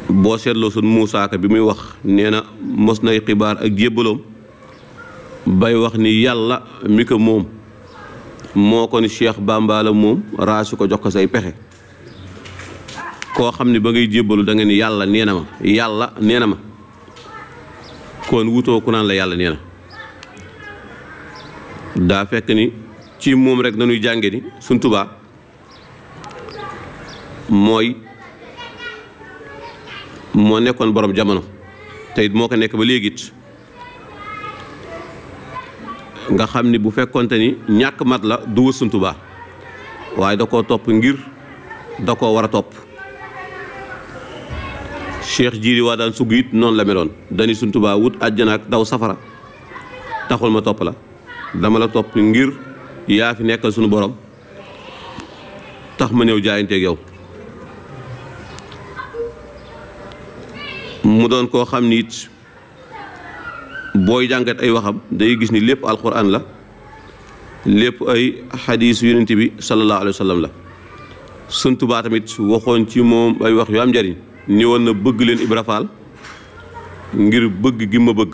boo seetloo sun Muusaa Ka bi muy wax nee na mos nay xibaar ak jébbaloom bay wax ni yàlla mi ko moom moo ko ni Cheikh Bamba la moom raasu ko jox ko say pexe koo xam ni ba ngay jébbalu da nga ni yàlla nee na ma kon wutoo ku naan la yàlla nee na daa fekk ni ci moom rek nañuy jànge ni Sëñ Tuubaa moo nekkoon borom jamono te it moo ko nekk ba léegi it nga xam ni bu fekkonte ni ñàkk mat la du wër Sëñ Tuubaa waaye da koo topp ngir da koo war a topp Cheikh Jiiri waa daan sugg it noonu la meloon dani Sëñ Tuubaa wut àjjana ak daw safara taxul ma topp la dama la topp ngir yaa fi nekkal sunu borom tax ma ñëw jaayanteeg yow mu doon koo xam ni it booy jàngat ay waxam day gis ni lépp alxuraan la lépp ay xadiis yonent bi sallallahu alayhi wa sallam la Sëñ Tuubaa tamit waxoon ci moom ay wax yu am njariñ ni woon na bëgg leen Ibra Faal ngir bëgg gi ma bëgg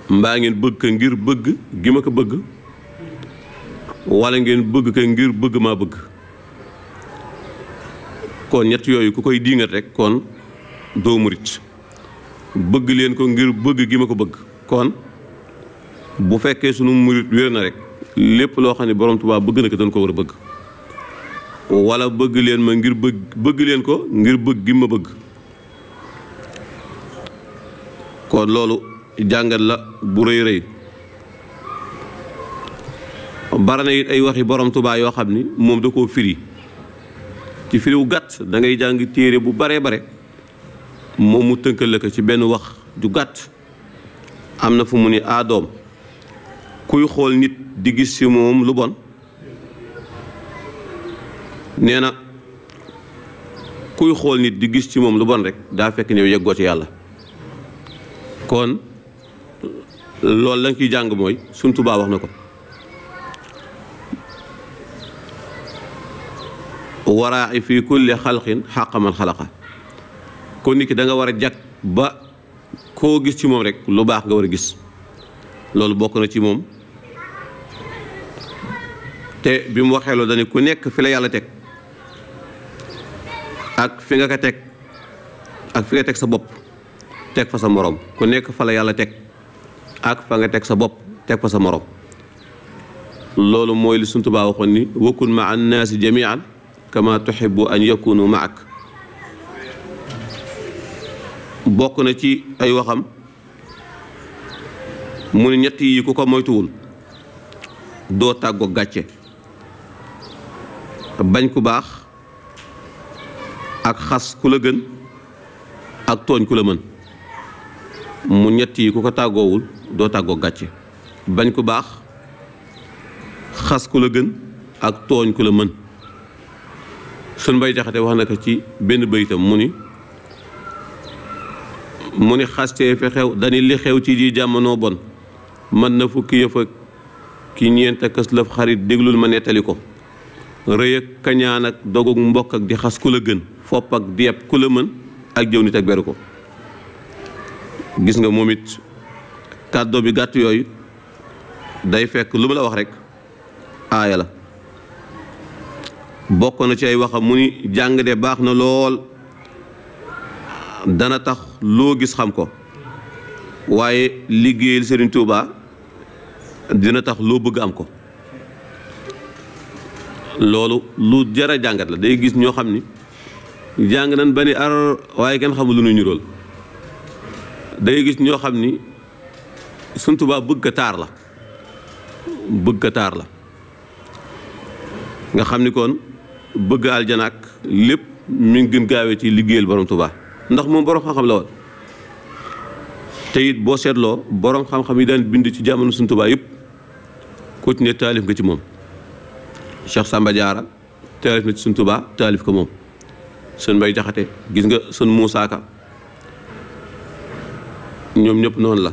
mbaa ngeen bëgg ko ngir bëgg gi ma ko bëgg wala ngeen bëgg ko ngir bëgg maa bëgg kon ñett yooyu ku koy diingat rek kon doo murit bëgg leen ko ngir bëgg gi ma ko bëgg kon bu fekkee sunu murit wér na rek lépp loo xam ne borom Tuubaa bëgg na ko dañ ko war a bëgg wala bëgg leen ma ngir bëgg leen ko ngir bëgg gi ma bëgg kon loolu jàngat la bu rëy rëy bari na it ay waxi borom Tuubaa yoo xam ni moom da koo firi ci firiwu gàtt da ngay jàng téere bu baree bare moom mu tënkal la ko ci benn wax ju gàtt am na fu mu ni doom kuy xool nit di gis ci moom lu bon nee na kuy xool nit di gis ci moom lu bon rek daa fekk ne yeggoo ci yàlla kon loolu lañ ciy jàng mooy Sëñ Tuubaa wax na ko waraa'i fi kulli xalqin xàqa man xalaqa kon nit ki da nga war a jag ba koo gis ci moom rek lu baax nga war a gis loolu bokk na ci moom te bi mu waxee loolu dañu ku nekk fi la yàlla teg ak fi nga ko teg ak fi nga teg sa bopp teg fa sa morom ku nekk fa la yàlla teg ak fa nga teg sa bopp teg fa sa morom loolu mooy li Sëñ Tuubaa waxoon ni wakun ma an naasi jamian kama tuhibbu an yakunu maak bokk na ci ay waxam mu ne ñett yi ku ko moytuwul doo tàggoo gàcce bañ ku baax ak xas ku la gën ak tooñ ku la mën mu ñett yi ku ko tàggoowul doo tàggoo gàcce bañ ku baax xas ku la gën ak tooñ ku la mën Sëñ Mbay Jaxate wax na ko ci benn baytam mu ni xastee fi xew dani li xew ci ji jamono bon mën na fukki yëf ak ki ñeent ak kës lëf xarit déglul ma nettali ko rëy ak kañaan ak dogug mbokk ak di xas ku la gën fopp ak deeb ku la mën ak jëw nit ak beru ko gis nga moom it kàddoo bi gàtt yooyu day fekk lu mu la wax rek aaya la bokk na ci ay waxam mu ni jàng de baax na lool dana tax loo gis xam ko waaye liggéeyal Sëriñ Tuubaa dina tax loo bëgg am ko loolu lu jar a jàngat la day gis ñoo xam ni jàng nañ ba ni ar waaye kenn xamul lu nu ñuróol day gis ñoo xam ni Sëriñ Tuubaa bëgg taar la nga xam ni kon bëgg aljana ak lépp mi ngi gën gaawee ci liggéeyal borom Tuubaa ndax moom borom xam-xam la woon te it boo seetloo borom xam-xam yi daan bind ci jamono Sëñ Tuubaa yëpp ku ci ne taalif nga ci moom Cheikh Samba Diarra taalif na ci Sëñ Tuubaa taalif ko moom Sëñ Mbay Jaxate gis nga Sëñ Muusaa Ka ñoom ñëpp noonu la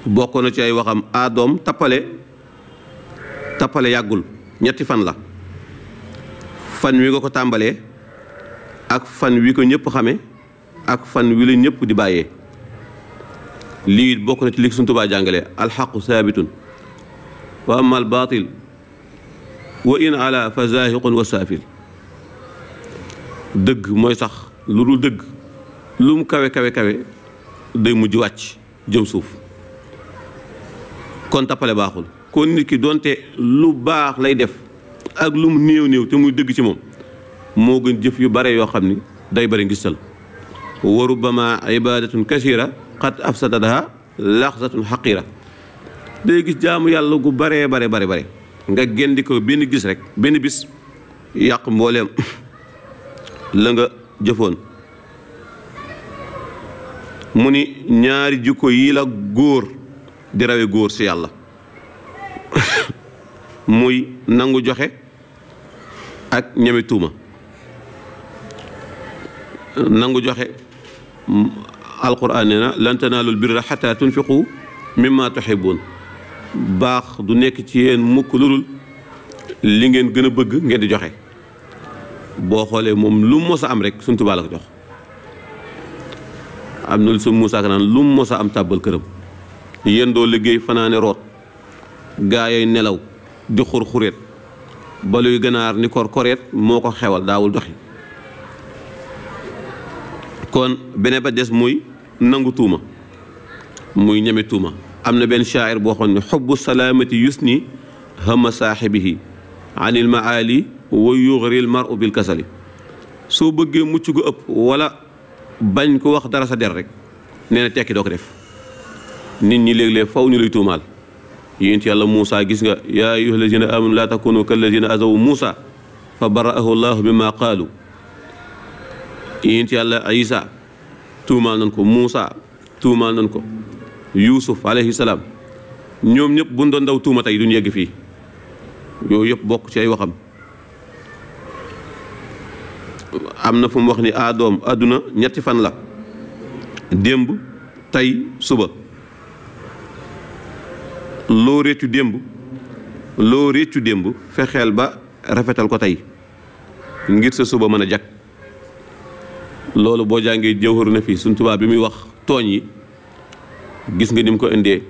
bokk na ci ay waxam doom tappale yàggul ñetti fan la fan wi nga ko tàmbalee ak fan wi ko ñëpp xame ak fan wi la ñëpp di bàyyee. lii bokk na ci li Sëñ Tuubaa jàngale alxaqu saabitun wa ama al baatil wa in ala fa zaahiqun wa saafil. dëgg mooy sax lu dul dëgg lu mu kawe kawe kawe day mujj wàcc jëm suuf. kon tappale baaxul. kon nit ki doonte lu baax lay def ak lu mu néew néew te muy dëgg ci moom moo gën jëf yu bare yoo xam ni day bari ngistal. wa rubbama ibadatun kasira qad afsadadaha laxsatun xaqira. day gis jaamu yàlla gu bare bare bare bare nga génn ko benn gis rek benn bis yàq mbooleem la nga jëfoon. mu ni ñaari jikko yi la góor di rawe góor ci yàlla muy nangu joxe ak ñeme tuuma. nangu joxe alquran nee na lan tanaalul birra xataa tunfiqu mimma tuhibbun. baax du nekk ci yéen mukk lu dul li ngeen gën a bëgg ngeen di joxe. boo xoolee moom lu mu mos a am rek Sëñ Tuubaa la ko jox. am na lu Sëñ Muusaa Ka naan lu mu mos a am tàbbal këram. yéen doo liggéey fanaane root gaa yooy nelaw di xur-xureet baluy ganaar ni kor-koreet moo ko xewal daawul doxi. kon beneen ba des muy nangu tuuma muy ñeme tuuma. am na benn shaa'ir boo xam ne xubbu salaamati yusni hama saaxibihi anil maali wa yugril maru bil kasali. soo bëggee mucc gu ëpp wala bañ ko wax dara sa der rek nee na tekki doo ko def. nit ñi léeg-léeg faw ñu lay tuumaal. yént yàlla Muusa gis nga yaa ayyuha allazina amanu laa takunu kallazina azaw Muusa fa bara'ahu llahu mimma qaalu. yént yàlla Isa tuumaal nañ ko, Muusa tuumaal nañ ko, Yuusuf alayhi salaam. ñoom ñëpp bu doon ndaw tuuma tey duñ yegg fii. yooyu yëpp bokk ci ay waxam. am na fu mu wax ni doom àdduna ñetti fan la démb tey suba. loo réccu démb fexeel ba rafetal ko tey ngir sa suba mën a jag. loolu boo jàngee Jawharu Nafiis Sëñ Tuubaa bi muy wax tooñ yi gis nga ni mu ko indee.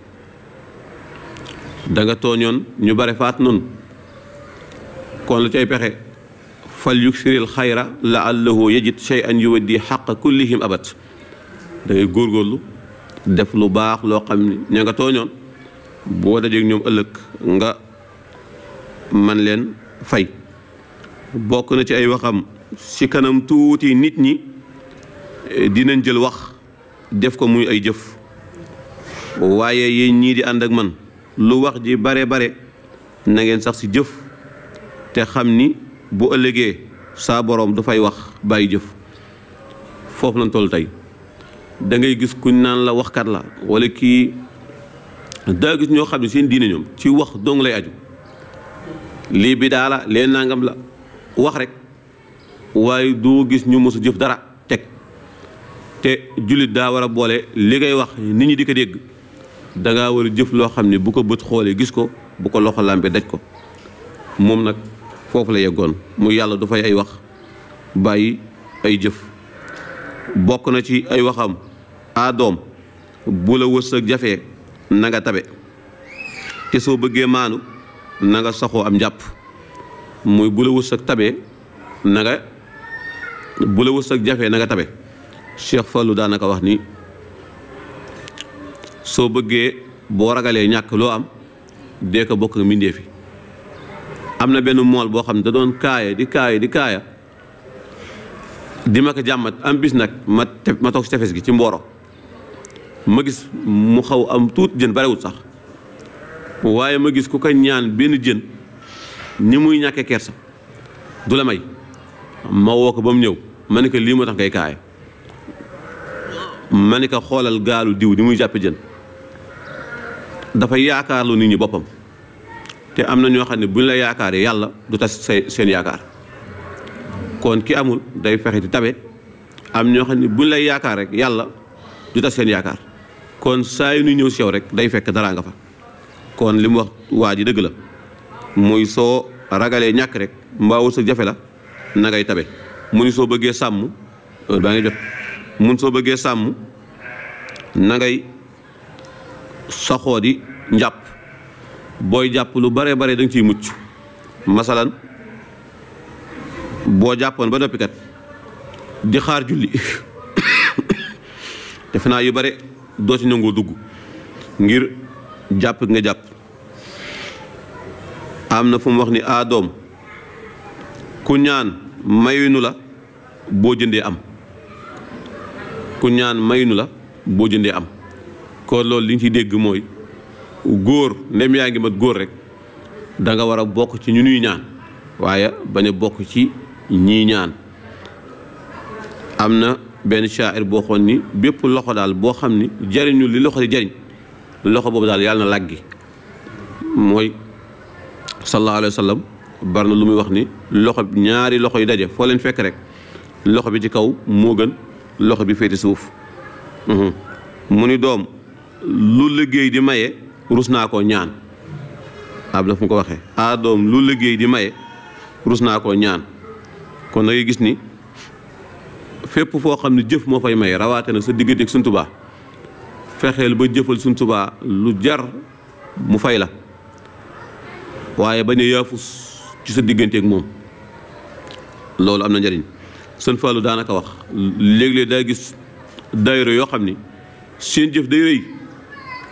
da nga tooñoon ñu bare faat noonu kon lu cay pexe fal yuksiril xayra laallahu yajid shay'an yuwaddi xaqa kullihim abat. da ngay góorgóorlu def lu baax loo xam ne ña nga tooñoon boo dajeeg ñoom ëllëg nga man leen fay. bokk na ci ay waxam ci kanam tuuti nit ñi dinañ jël wax def ko muy ay jëf. waaye yéen ñii di ànd ak man lu wax ji bare bare na ngeen sax ci jëf te xam ni bu ëllëgee saa boroom dafay wax bàyyi jëf. foofu lañ toll tey da ngay gis kuñ naan la waxkat la walla kii daa gis ñoo xam ne seen diine ñoom ci wax dong lay aju. lii bi daa la leen nangam la wax rek waaye doo gis ñu mos a jëf dara teg. te jullit daa war a boole li ngay wax nit ñi di ko dégg dangaa war a jëf loo xam ne bu ko bët xoolee gis ko bu ko loxo làmbee daj ko. moom nag foofu la yeggoon muy yàlla du fay ay wax bàyyi ay jëf. bokk na ci ay waxam doom bu la wërsëg jafee na nga tabe te soo bëggee maanu na nga saxoo am njàpp. muy bu la wërsëg tabee na nga bu la wërsëg jafee na nga tabe. Cheikh Fallou daanaka wax ni soo bëggee boo ragalee ñàkk loo am dee ko bokk nga mbindee fi. am na benn mool boo xam ne da doon kaaya di ma ko jàmmat am bis nag ma toog si tefes gi ci Mboro ma gis mu xaw am tuut jën barewut sax waaye ma gis ku ko ñaan benn jën ni muy ñàkkee kersa du la may. ma woo ko ba mu ñëw ma ne ko lii moo tax ngay kaaya. ma ne ko xoolal gaalu diw ni muy jàppe jën dafa yaakaarloo nit ñi boppam te am na ñoo xam ne buñ la yaakaaree yàlla du tas seen yaakaar. kon ki amul day fexe di tabe am ñoo xam ne buñ lay yaakaar rek yàlla du tas seen yaakaar. kon saa yu nu ñëw si yow rek day fekk dara nga fa. kon li mu wax waa ji dëgg la muy soo ragalee ñàkk rek mbaa wërsëg jafe la na ngay tabe mu ni soo bëggee sàmm heure baa ngi jot mun soo bëggee sàmm na ngay saxoo di njàpp booy jàpp lu bare bare da nga ciy mucc masalan boo jàppoon ba noppi kat di xaar julli defe naa yu bare doo ci nangoo dugg ngir jàpp nga jàpp. am na fu mu wax ni doom ku ñaan mayunu la boo jëndee am ku ñaan mayunu la boo jëndee am kon loolu li ñu ciy dégg mooy góor ndem yaa ngi mat góor rek da nga war a bokk ci ñu nuy ñaan waaye bañ a bokk ci ñii ñaan. am na benn shaa'ir boo xoon ni bépp loxo daal boo xam ni jariñu li loxo di jariñ loxo boobu daal yàlla na làggi mooy sallallahu alayhi wa sallam bari na lu muy wax ni loxo ñaari loxo yu daje foo leen fekk rek loxo bi ci kaw moo gën loxo bi féete suuf. mu ni doom lu liggéey di maye rus naa koo ñaan ab la fu mu ko waxee doom lu liggéey di maye rus naa koo ñaan. kon da ngay gis ni fépp foo xam ne jëf moo fay maye rawaate na sa diggante ak Sëñ Tuubaa fexeel ba jëfal Sëñ Tuubaa lu jar mu fay la waaye bañ a yaafus ci sa diggante ak moom loolu am na njariñ. Sëñ Fallu daanaka wax léeg-léeg daa gis daayira yoo xam ni seen jëf day rëy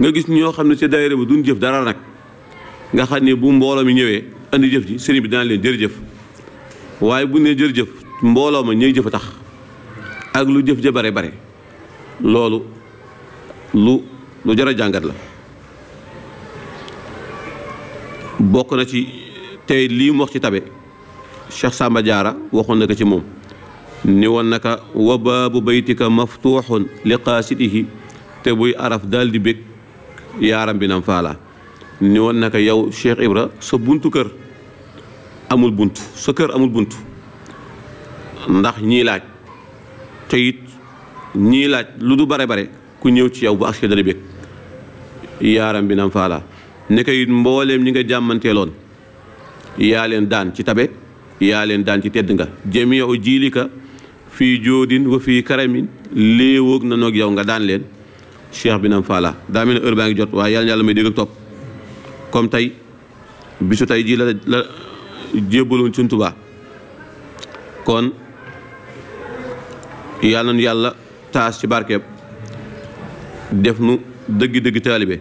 nga gis ñoo xam ne ci daayira ba duñ jëf dara nag nga xam ne bu mbooloo mi ñëwee andi jëf ji sëriñ bi daan leen jërëjëf waaye bu ne jërëjëf mbooloo ma ñëy jëf a tax ak lu jëf ja bare bare loolu lu jar a jàngat la. bokk na ci tey lii mu wax ci tabe Cheikh Samba Diarra waxoon na ko ci moom ni woon naka wa baabu baytika maftuuxun li qaasidihi te buy araf daal di bég yaaram bi nam faala ni woon naka yow Cheikh Ibra sa buntu kër amul bunt sa kër amul bunt ndax ñii laaj te it ñii laaj lu du bare bare ku ñëw ci yow bu agsi dana bég yaaram bi nam faala ne ko it mbooleem ñi nga jàmmanteeloon yaa leen daan ci tabe yaa leen daan ci tedd nga jamiu jiilika fii joodin wa fii karamin léewoog na noog yow nga daan leen Cheikh bi nam faala daa mel ne heure baa ngi jot waaye yàlla may dégg ak topp comme tey bisu tey jii la jébbaloon Sëñ Tuubaa kon yàlla nu yàlla taas ci barkeeb def nu dëgg-dëgg taalibe.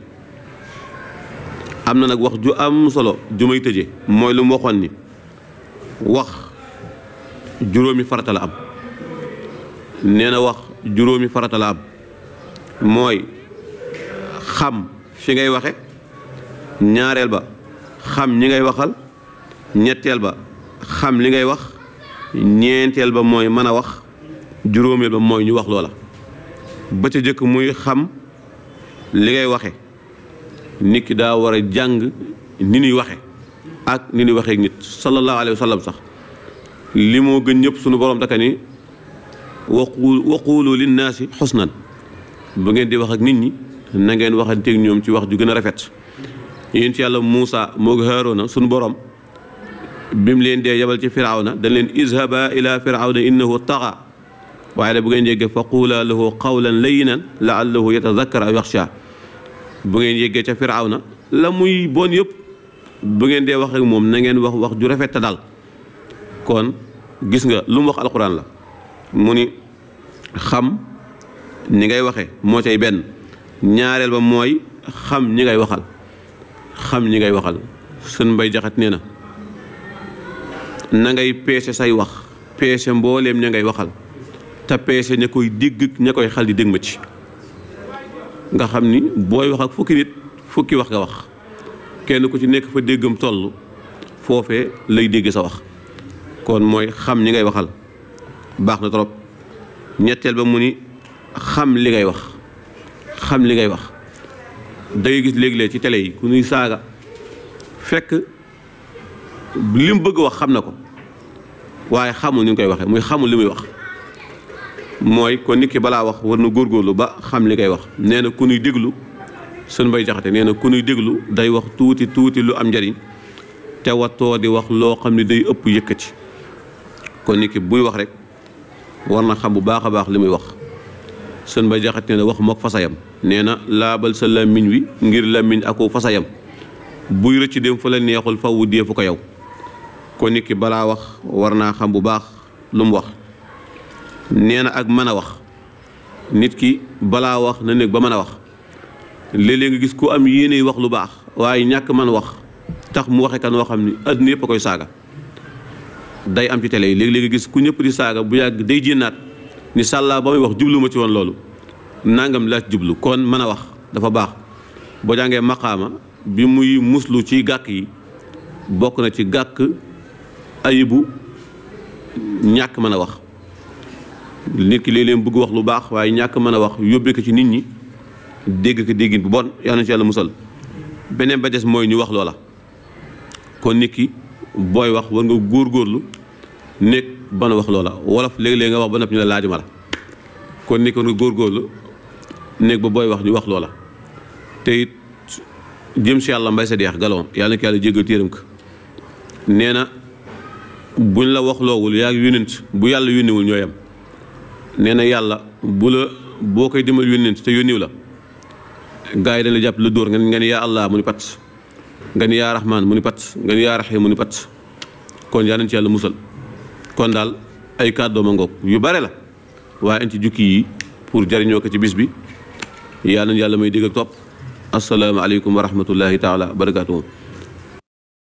am na nag wax ju am solo ju may tëje mooy lu mu waxoon ni wax juróomi farata la am nee na wax juróomi farata la am mooy xam fi ngay waxe ñaareel ba xam ñi ngay waxal ñetteel ba xam li ngay wax ñeenteel ba mooy mën a wax juróomeel ba mooy ñu wax loola ba ca jëkk muy xam li ngay waxe nit ki daa war a jàng ni ñuy waxe ak ni ñuy waxee nit sallallahu alayhi wa sallam sax li moo gën ñëpp sunu borom daka ni waqulu linnaasi xusnan bu ngeen di wax ak nit ñi na ngeen waxanteeg ñoom ci wax ju gën a rafet. yéen ci yàlla Muusa moo Haaroona sunu borom bi mu leen dee yabal ci firawna dañ leen izhaba ila firawna innahu taxa waaye da bu ngeen yeggee fa quula lahu qawlan layyinan la'allahu yatadhakkar aw yaxsha bu ngeen yeggee ca firawna la muy bon yëpp bu ngeen dee wax ak moom na ngeen wax ju rafet te dal. kon gis nga lu mu wax alquran la mu ni xam ni ngay waxe moo cay benn ñaareel ba mooy xam ñi ngay waxal xam ñi ngay waxal sën mbay jaxat nee na ngay peese say wax peese mbooleem ña ngay waxal te peese ña koy dégg ña koy xal di dégg ma ci nga xam ni booy wax ak fukki nit fukki wax nga wax kenn ku ci nekk fa déggam toll foofee lay dégg sa wax kon mooy xam ñi ngay waxal baax na trop. ñetteel ba mu ni xam li ngay wax xam li ngay wax dangay gis léeg-léeg ci télé yi ku ñuy saaga fekk li mu bëgg wax xam na ko waaye xamul ni ñu koy waxee muy xamul li muy wax mooy kon nit ki balaa wax war na góorgóorlu ba xam li ngay wax. nee na ku ñuy déglu sën mbay jaxate nee na ku ñuy déglu day wax tuuti tuuti lu am njariñ te wattoo di wax loo xam ne day ëpp yëkkati kon nit ki buy wax rek war na xam bu baax a baax li muy wax. sën ba jaxat nee na wax mook fasayam nee na laabal sa làmmiñ wi ngir làmmiñ ako fasayam buy rëcc dem fa la neexul faw deefu ko yow. kon nit ki balaa wax war naa xam bu baax lu mu wax. nee na ak mën a wax nit ki balaa wax na nekk ba mën a wax. léeg-léeg nga gis ku am yéene wax lu baax waaye ñàkk mën wax tax mu waxe kan woo xam ni àdduna yëpp a koy saaga. day am ci télé yi léeg-léeg nga gis ku ñëpp di saaga bu yàgg day jénnaat ni sàllaa ba muy wax jublu ma ci woon loolu nangam laa ci jublu. kon mën a wax dafa baax. boo jàngee maqaama bi muy muslu ci gàkk yi bokk na ci gàkk ayibu ñàkk mën a wax. nit ki léeg-léeg bëgg wax lu baax waaye ñàkk mën a wax yóbbee ko ci nit ñi dégg ko déggin bu bon yal na ci yàlla musal. beneen ba des mooy ñu wax loola. kon nit ki booy wax war nga góorgóorlu nekk ban wax loola wolof léeg-léeg nga wax ba noppi ñu la laajuma la. kon nit ki war nga góorgóorlu nekk ba booy wax ñu wax loola. te it jëm si yàlla mbay sa deex galon yàlla na ko yàlla jéggal téeram ko nee na buñ la wax loowul yaa ngi yónent bu yàlla yónniwul ñooy am. nee na yàlla bu la boo koy dimal yónent te yónniw la gaa yi dañ la jàpp la dóor nga ni yaa allah mu ni pat nga ni yaa rahmaan mu ni pat nga ni yaa rahiim mu ni pat. kon yaa nañ ci yàlla musal. kon daal ay kàddoo ma ngoog yu bare la waaye añ ci jukki yi pour jariñoo ko ci bis bi yaa nañ yàlla may dégg ak topp. asalaamaaleykum wa rahmatullahi taala barakaatuhu.